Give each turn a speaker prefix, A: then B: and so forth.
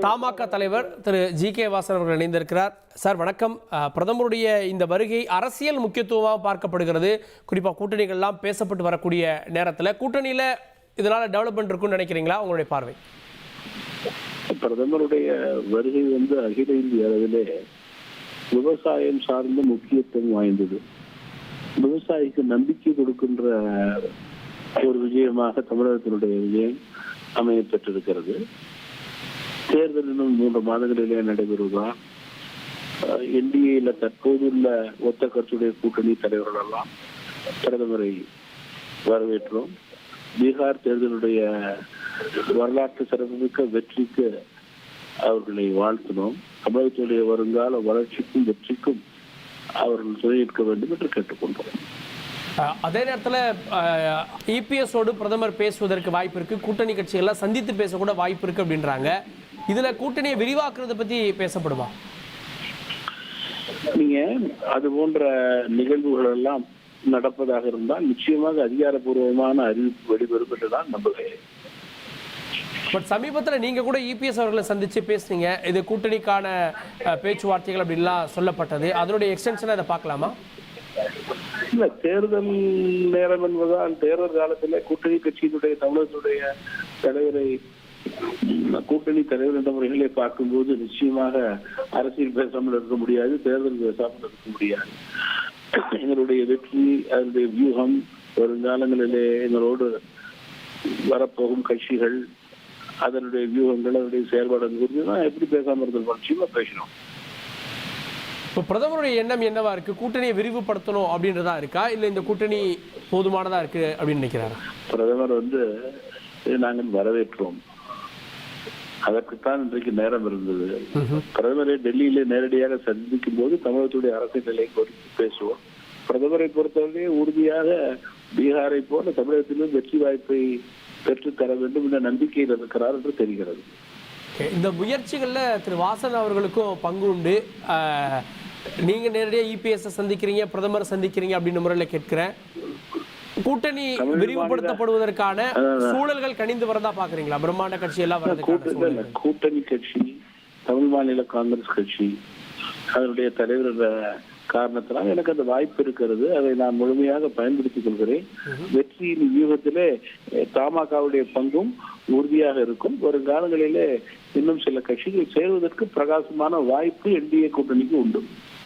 A: தமாக தலைவர் திரு ஜி.கே. வாசன் அவர்கள் இணைந்திருக்கிறார். சார் வணக்கம். பிரதமருடைய இந்த வருகை அரசியல் முக்கியத்துவமாக பார்க்கப்படுகிறது. குறிப்பாக கூட்டணிகள்லாம் பேசப்பட்டு வரக்கூடிய நேரத்தில் கூட்டணியில் இதனால் டெவலப்மெண்ட் இருக்குன்னு நினைக்கிறீங்களா? உங்களுடைய பார்வை.
B: பிரதமருடைய வருகை அகில இந்திய அளவிலே விவசாயம் சார்ந்த முக்கியத்துவம் வாய்ந்தது. விவசாயிக்கு நம்பிக்கை கொடுக்கின்ற ஒரு விஜயமாக தமிழகத்தினுடைய விஜயம் அமைய பெற்றிருக்கிறது. தேர்தல் இன்னும் 3 மாதங்களிலே நடைபெறுவதால் என்டிஏல தற்போதுள்ள ஒத்த கட்சியுடைய கூட்டணி தலைவர்கள் எல்லாம் பிரதமரை வரவேற்றோம். பீகார் தேர்தலுடைய வரலாற்று சிறப்புமிக்க வெற்றிக்கு அவர்களை வாழ்த்தினோம். தமிழகத்துடைய வருங்கால வளர்ச்சிக்கும் வெற்றிக்கும் அவர்கள் துணையேற்க வேண்டும் என்று கேட்டுக்கொண்டோம்.
A: அதே நேரத்தில் இபிஎஸோடு பிரதமர் பேசுவதற்கு வாய்ப்பு இருக்கு, கூட்டணி கட்சிகள்லாம் சந்தித்து பேசக்கூட வாய்ப்பு இருக்கு அப்படின்றாங்க. இதுல கூட்டணியை விரிவாக்குறத பத்தி பேசப்படுமா?
B: நீங்க அது போன்ற நிகழ்வுகள் எல்லாம் நடப்பதாக இருந்தால் நிச்சயமாக அதிகாரப்பூர்வமான அறிவிப்பு வெளிவரும் என்றுதான் நம்புகிறேன்.
A: பட் சமீபத்தில் நீங்க கூட இபிஎஸ் அவர்களை சந்திச்சு பேசுனீங்க. இது கூட்டணிக்கான பேச்சுவார்த்தைகள் அப்படின்லாம் சொல்லப்பட்டது. அதனுடைய எக்ஸ்டென்ஷனை அதை பார்க்கலாமா?
B: இல்ல, தேர்தல் நேரம் என்பதால் தேர்தல் காலத்துல கூட்டணி கட்சியினுடைய தமிழகத்துடைய தலைவரை கூட்டணி தலைவர் என்ற முறைகளை பார்க்கும்போது நிச்சயமாக அரசியல் பேசாமல் இருக்க முடியாது, தேர்தல் பேசாமல் இருக்க முடியாது. எங்களுடைய வெற்றி, அதனுடைய வியூகம், வருங்காலங்களிலே எங்களோடு வரப்போகும் கட்சிகள், அதனுடைய வியூகங்கள், அதனுடைய செயல்பாடு குறித்து எப்படி பேசாமல் இருந்தோம், நிச்சயமா பேசணும்.
A: இப்போ பிரதமருடைய எண்ணம் என்னவா இருக்கு? கூட்டணியை விரிவுபடுத்தணும் அப்படின்றதா இருக்கா, இல்லை இந்த கூட்டணி போதுமானதா இருக்கு அப்படின்னு நினைக்கிறாரா?
B: பிரதமர் நாங்கள் வரவேற்றோம். அதற்குத்தான் இன்றைக்கு நேரம் இருந்தது. பிரதமரை டெல்லியில நேரடியாக சந்திக்கும் போது தமிழகத்துடைய அரசியல் நிலை குறித்து பேசுவோம். பிரதமரை பொறுத்தவரை உறுதியாக பீகாரை போல தமிழகத்திலும் வெற்றி வாய்ப்பை பெற்றுத்தர வேண்டும் என்ற நம்பிக்கையில் இருக்கிறார் என்று தெரிகிறது.
A: இந்த முயற்சிகள்ல திரு வாசன் அவர்களுக்கும் பங்கு உண்டு. நீங்க நேரடியாக இபிஎஸ் சந்திக்கிறீங்க, பிரதமர் சந்திக்கிறீங்க அப்படின்னு முறையில் கேட்கிறேன். கூட்டணி விரிவுபடுத்தப்படுவதற்கான சூழல்கள் கணிந்து வரதா பாக்குறீங்களா? பிரம்மாண்ட கட்சி எல்லாம்
B: கூட்டணி கட்சி, தமிழ் மாநில காங்கிரஸ் கட்சி, அதனுடைய தலைவர் காரணத்தினால் எனக்கு அந்த வாய்ப்பு இருக்கிறது. அதை நான் முழுமையாக பயன்படுத்திக் கொள்கிறேன். வெற்றியின் வியூகத்திலே தமாகவுடைய பங்கும் உறுதியாக இருக்கும். வரும் காலங்களிலே இன்னும் சில கட்சிகள் சேருவதற்கு பிரகாசமான வாய்ப்பு என்டிஏ கூட்டணிக்கு உண்டு.